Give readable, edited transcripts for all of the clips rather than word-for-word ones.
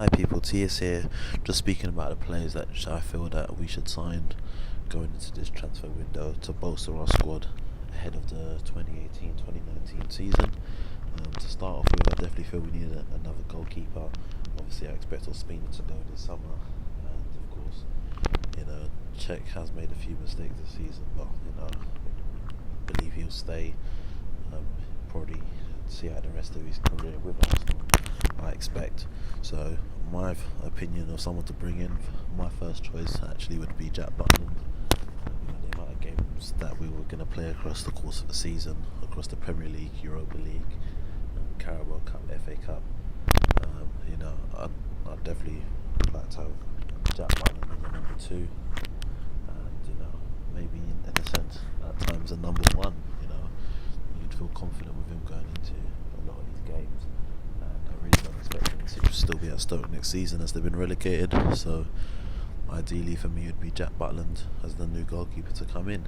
Hi people, TS here. Just speaking about the players that I feel that we should sign going into this transfer window to bolster our squad ahead of the 2018-2019 season. To start off with, I definitely feel we need another goalkeeper. Obviously, I expect Ospina to go this summer, and of course, Czech has made a few mistakes this season, but I believe he'll stay. Probably see out the rest of his career with Arsenal, I expect. So my opinion of someone to bring in, my first choice actually would be Jack Butland. The amount of games that we were going to play across the course of the season, across the Premier League, Europa League, Carabao Cup, FA Cup, I'd definitely like to have Jack Butland as a number two, and maybe in a sense at times a number one. You'd feel confident with him going into a lot of these games. I really don't expect them to still be at Stoke next season as they've been relegated. So ideally for me it would be Jack Butland as the new goalkeeper to come in.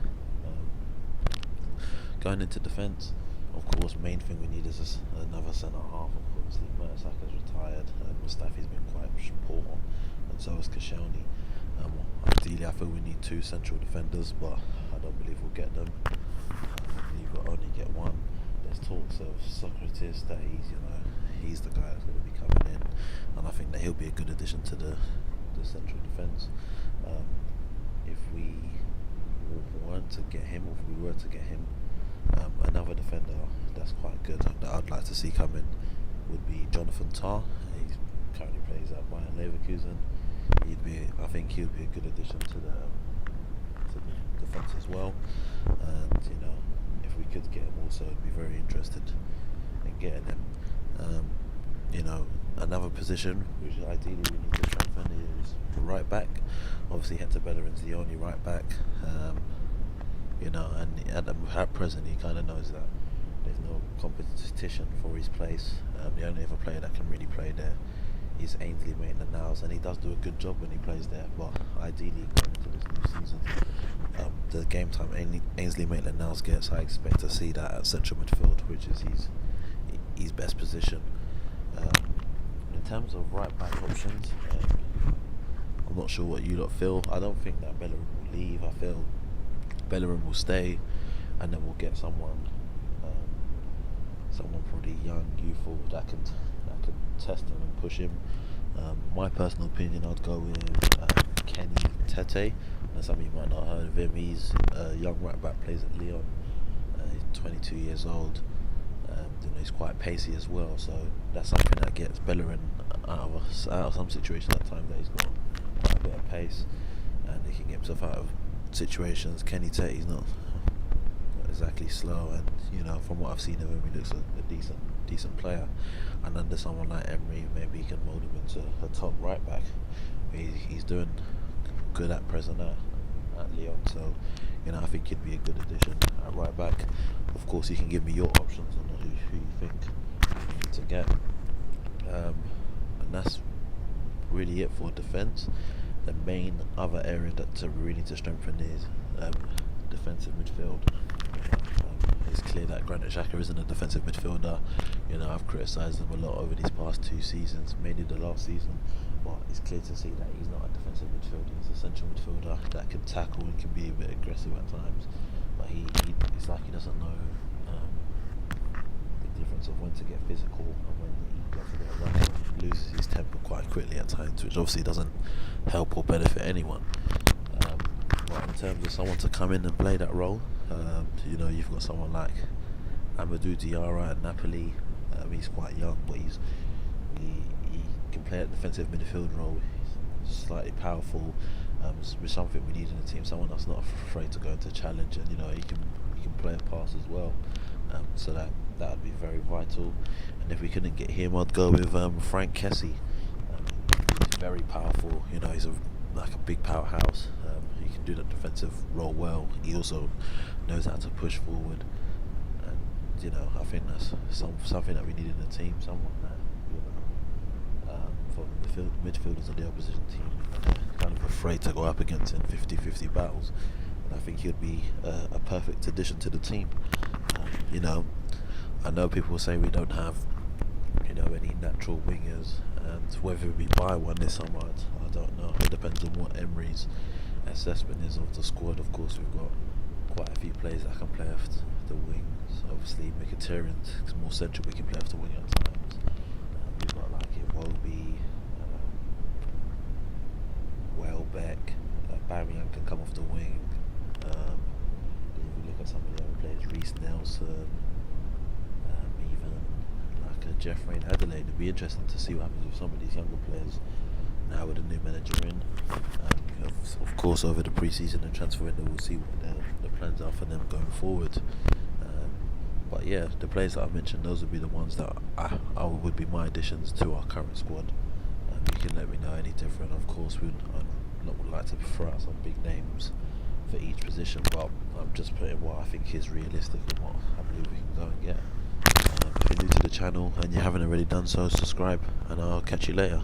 Going into defence, of course, main thing we need is another centre half. Obviously, Mertesacker is retired, and Mustafi's been quite poor, and so is Koscielny. Ideally, I feel we need two central defenders, but I don't believe we'll get them. I believe we'll only get one. There's talks of Sokratis that he's the guy that's going to be coming in, and I think that he'll be a good addition to the central defence. If we weren't to get him, or if we were to get him, another defender that's quite good that I'd like to see come in would be Jonathan Tah. He currently plays at Bayern Leverkusen. I think he'd be a good addition to the defence as well. And if we could get him also, I'd be very interested in getting him. Another position which ideally we need to strengthen is right back. Obviously, Hector Bellerin's the only right back. And at present he kind of knows that there's no competition for his place. The only other player that can really play there is Ainsley Maitland-Niles, and he does do a good job when he plays there. But ideally, going into this new season, the game time Ainsley Maitland-Niles gets, I expect to see that at central midfield, which is his best position. In terms of right back options, I'm not sure what you lot feel. I don't think that Bellerin will leave. I feel Bellerin will stay, and then we'll get someone pretty young, youthful that can test him and push him. My personal opinion, I'd go with Kenny Tete. Some of you might not have heard of him. He's a young right back, plays at Lyon. He's 22 years old. He's quite pacey as well, so that's something that gets Bellerin out of some situations at times, that he's got quite a bit of pace and he can get himself out of situations. Kenny Tete's not exactly slow, and from what I've seen of him, he looks a decent player. And under someone like Emery, maybe he can mould him into a top right back. He's doing good at present at Lyon, so I think he'd be a good addition at right back. Of course, you can give me your options on who you think you need to get, and that's really it for defence. The main other area that we need to strengthen is defensive midfield. It's clear that Granit Xhaka isn't a defensive midfielder. I've criticised him a lot over these past two seasons, mainly the last season, but it's clear to see that he's not a defensive midfielder. He's a central midfielder that can tackle and can be a bit aggressive at times, but it's like he doesn't know the difference of when to get physical and when he gets a bit of run. He loses his temper quite quickly at times, which obviously doesn't help or benefit anyone. But in terms of someone to come in and play that role, you've got someone like Amadou Diawara at Napoli. He's quite young, but he can play a defensive midfield role. He's slightly powerful, with something we need in the team. Someone that's not afraid to go into challenge, and he can play a pass as well. So that would be very vital. And if we couldn't get him, I'd go with Frank Kessie. He's very powerful. He's like a big powerhouse. He can do that defensive role well. He also knows how to push forward, and I think that's something that we need in the team. Someone that for the midfielders of the opposition team kind of afraid to go up against in 50-50 battles. And I think he'd be a perfect addition to the team. I know people say we don't have any natural wingers. and whether we buy one this summer, I don't know. It depends on what Emery's assessment is of the squad. Of course, we've got quite a few players that can play off the wings. Obviously, Mkhitaryan is more central, we can play off the wing at times. We've got like Iwobi, Welbeck, Barian can come off the wing. If we look at some of the other players, Reece Nelson, even like Jeff Rain Adelaide, it'd be interesting to see what happens with some of these younger players now with a new manager in. Of course, over the pre-season and transfer window, we'll see what the plans are for them going forward. But yeah, the players that I mentioned, those would be the ones that I would be my additions to our current squad. You can let me know any different. Of course, I'd would like to throw out some big names for each position, but I'm just putting what I think is realistic and what I believe we can go and get. If you're new to the channel and you haven't already done so, subscribe, and I'll catch you later.